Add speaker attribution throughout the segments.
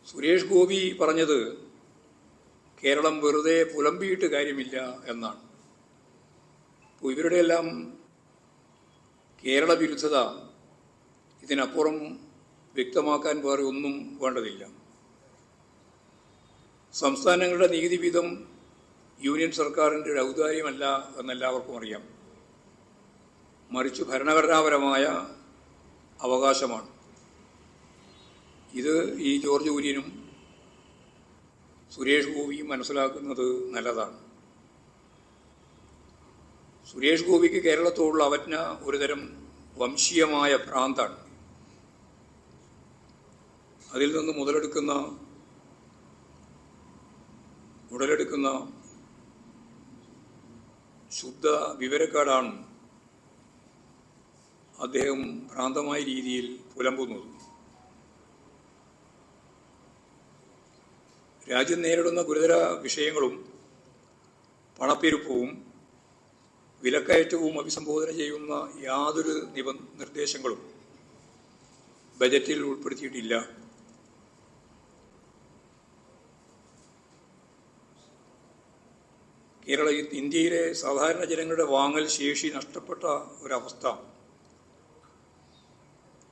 Speaker 1: സുരേഷ് ഗോപി പറഞ്ഞത് കേരളം വെറുതെ പുലമ്പിയിട്ട് കാര്യമില്ല എന്നാണ്. അപ്പോൾ ഇവരുടെയെല്ലാം കേരള വിരുദ്ധത ഇതിനപ്പുറം വ്യക്തമാക്കാൻ വേറെ ഒന്നും വേണ്ടതില്ല. സംസ്ഥാനങ്ങളുടെ നികുതി വീതം യൂണിയൻ സർക്കാരിൻ്റെ ഒരു ഔദാര്യമല്ല എന്നെല്ലാവർക്കും അറിയാം. മറിച്ച് ഭരണഘടനാപരമായ അവകാശമാണ്. ഇത് ഈ ജോർജ് കുര്യനും സുരേഷ് ഗോപിയും മനസ്സിലാക്കുന്നത് നല്ലതാണ്. സുരേഷ് ഗോപിക്ക് കേരളത്തോടുള്ള അവജ്ഞ ഒരുതരം വംശീയമായ ഭ്രാന്താണ്. അതിൽ നിന്ന് ഉടലെടുക്കുന്ന ശുദ്ധ വിവരക്കേടാണ് അദ്ദേഹം ഭ്രാന്തമായ രീതിയിൽ പുലമ്പുന്നത്. രാജ്യം നേരിടുന്ന ഗുരുതര വിഷയങ്ങളും പണപ്പെരുപ്പവും വിലക്കയറ്റവും അഭിസംബോധന ചെയ്യുന്ന യാതൊരു നിർദ്ദേശങ്ങളും ബജറ്റിൽ ഉൾപ്പെടുത്തിയിട്ടില്ല. ഇന്ത്യയിലെ സാധാരണ ജനങ്ങളുടെ വാങ്ങൽ ശേഷി നഷ്ടപ്പെട്ട ഒരവസ്ഥ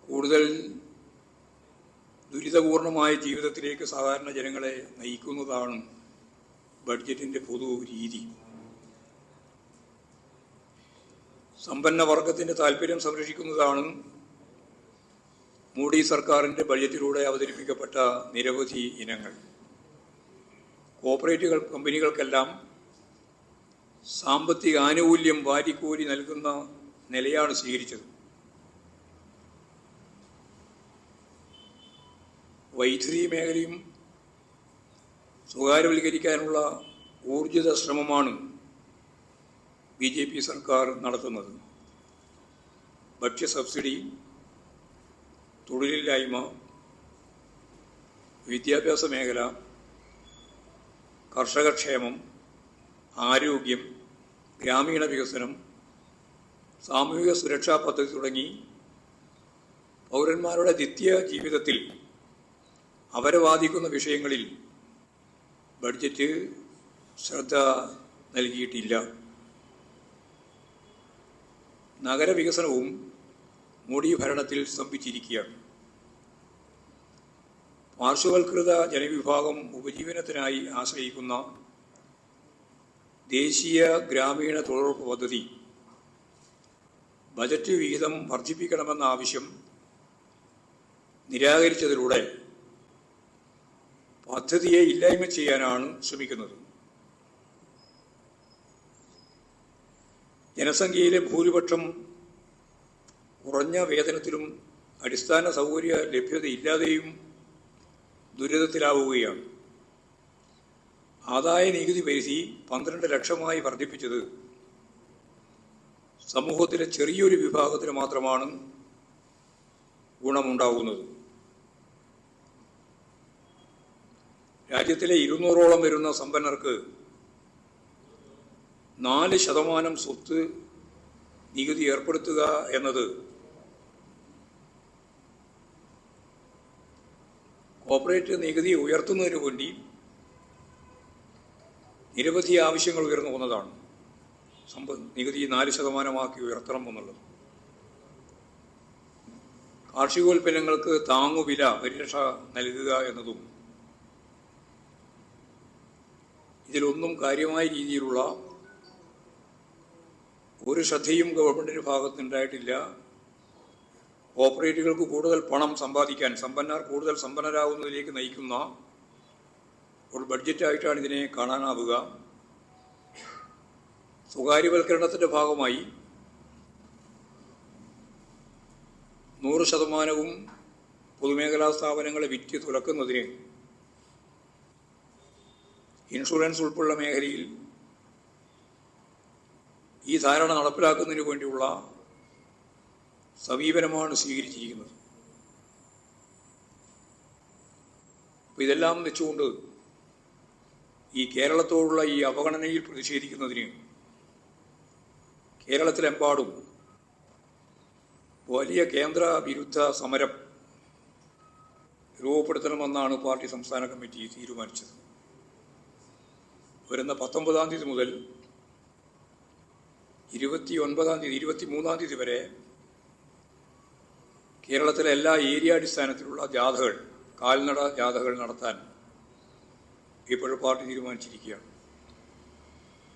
Speaker 1: കൂടുതൽ ദുരിതപൂർണമായ ജീവിതത്തിലേക്ക് സാധാരണ ജനങ്ങളെ നയിക്കുന്നതാണ് ബഡ്ജറ്റിൻ്റെ പൊതു രീതി. സമ്പന്ന വർഗത്തിൻ്റെ താല്പര്യം സംരക്ഷിക്കുന്നതാണ് മോഡി സർക്കാരിൻ്റെ ബഡ്ജറ്റിലൂടെ അവതരിപ്പിക്കപ്പെട്ട നിരവധി ഇനങ്ങൾ. കോർപ്പറേറ്റ് കമ്പനികൾക്കെല്ലാം സാമ്പത്തിക ആനുകൂല്യം വാരിക്കോരി നൽകുന്ന നിലയാണ് സ്വീകരിച്ചത്. വൈദ്യുതി മേഖലയും സ്വകാര്യവൽക്കരിക്കാനുള്ള ഊർജിത ശ്രമമാണ് BJP സർക്കാർ നടത്തുന്നത്. ഭക്ഷ്യ സബ്സിഡി, തൊഴിലില്ലായ്മ, വിദ്യാഭ്യാസ മേഖല, കർഷകക്ഷേമം, ആരോഗ്യം, ഗ്രാമീണ വികസനം, സാമൂഹിക സുരക്ഷാ പദ്ധതി തുടങ്ങി പൗരന്മാരുടെ നിത്യ ജീവിതത്തിൽ അവരെ ബാധിക്കുന്ന വിഷയങ്ങളിൽ ബഡ്ജറ്റ് ശ്രദ്ധ നൽകിയിട്ടില്ല. നഗരവികസനവും മോഡി ഭരണത്തിൽ സ്തംഭിച്ചിരിക്കുകയാണ്. പാർശ്വവൽകൃത ജനവിഭാഗം ഉപജീവനത്തിനായി ആശ്രയിക്കുന്ന ദേശീയ ഗ്രാമീണ തൊഴിലുറപ്പ് പദ്ധതി ബജറ്റ് വിഹിതം വർദ്ധിപ്പിക്കണമെന്ന ആവശ്യം നിരാകരിച്ചതിലൂടെ പദ്ധതിയെ ഇല്ലായ്മ ചെയ്യാനാണ് ശ്രമിക്കുന്നത്. ജനസംഖ്യയിലെ ഭൂരിപക്ഷം കുറഞ്ഞ വേതനത്തിലും അടിസ്ഥാന സൗകര്യ ലഭ്യതയില്ലാതെയും ദുരിതത്തിലാവുകയാണ്. ആദായ നികുതി പരിധി 12 ലക്ഷമായി വർദ്ധിപ്പിച്ചത് സമൂഹത്തിലെ ചെറിയൊരു വിഭാഗത്തിന് മാത്രമാണ് ഗുണമുണ്ടാകുന്നത്. രാജ്യത്തിലെ 200ഓളം വരുന്ന സമ്പന്നർക്ക് 4% സ്വത്ത് നികുതി ഏർപ്പെടുത്തുക എന്നത് കോർപ്പറേറ്റ് നികുതി ഉയർത്തുന്നതിനു വേണ്ടി നിരവധി ആവശ്യങ്ങൾ ഉയർന്നു വന്നതാണ്. നികുതി 4% ഉയർത്തണം എന്നുള്ളത്. കാർഷികോൽപ്പന്നങ്ങൾക്ക് താങ്ങുവില പരിരക്ഷ നൽകുക എന്നതും ഇതിലൊന്നും കാര്യമായ രീതിയിലുള്ള ഒരു ശ്രദ്ധയും ഗവൺമെൻറ്റിൻ്റെ ഭാഗത്തുണ്ടായിട്ടില്ല. കോർപ്പറേറ്റുകൾക്ക് കൂടുതൽ പണം സമ്പാദിക്കാൻ, സമ്പന്നർ കൂടുതൽ സമ്പന്നരാകുന്നതിലേക്ക് നയിക്കുന്ന ഒരു ബഡ്ജറ്റായിട്ടാണ് ഇതിനെ കാണാനാവുക. സ്വകാര്യവൽക്കരണത്തിൻ്റെ ഭാഗമായി 100% പൊതുമേഖലാ സ്ഥാപനങ്ങളെ വിറ്റ് തുലക്കുന്നതിന് ഇൻഷുറൻസ് ഉൾപ്പെടെയുള്ള മേഖലയിൽ ഈ ധാരണ നടപ്പിലാക്കുന്നതിന് വേണ്ടിയുള്ള സമീപനമാണ് സ്വീകരിച്ചിരിക്കുന്നത്. അപ്പോൾ ഇതെല്ലാം വെച്ചുകൊണ്ട് ഈ കേരളത്തോടുള്ള ഈ അവഗണനയിൽ പ്രതിഷേധിക്കുന്നതിന് കേരളത്തിലെമ്പാടും വലിയ കേന്ദ്ര വിരുദ്ധ സമരം രൂപപ്പെടുത്തണമെന്നാണ് പാർട്ടി സംസ്ഥാന കമ്മിറ്റി തീരുമാനിച്ചത്. വരുന്ന 19-ാം തീയതി മുതൽ 23-ാം തീയതി വരെ കേരളത്തിലെ എല്ലാ ഏരിയ അടിസ്ഥാനത്തിലുള്ള ജാഥകൾ, കാൽനട ജാഥകൾ നടത്താൻ ഇപ്പോൾ പാർട്ടി തീരുമാനിച്ചിരിക്കുകയാണ്.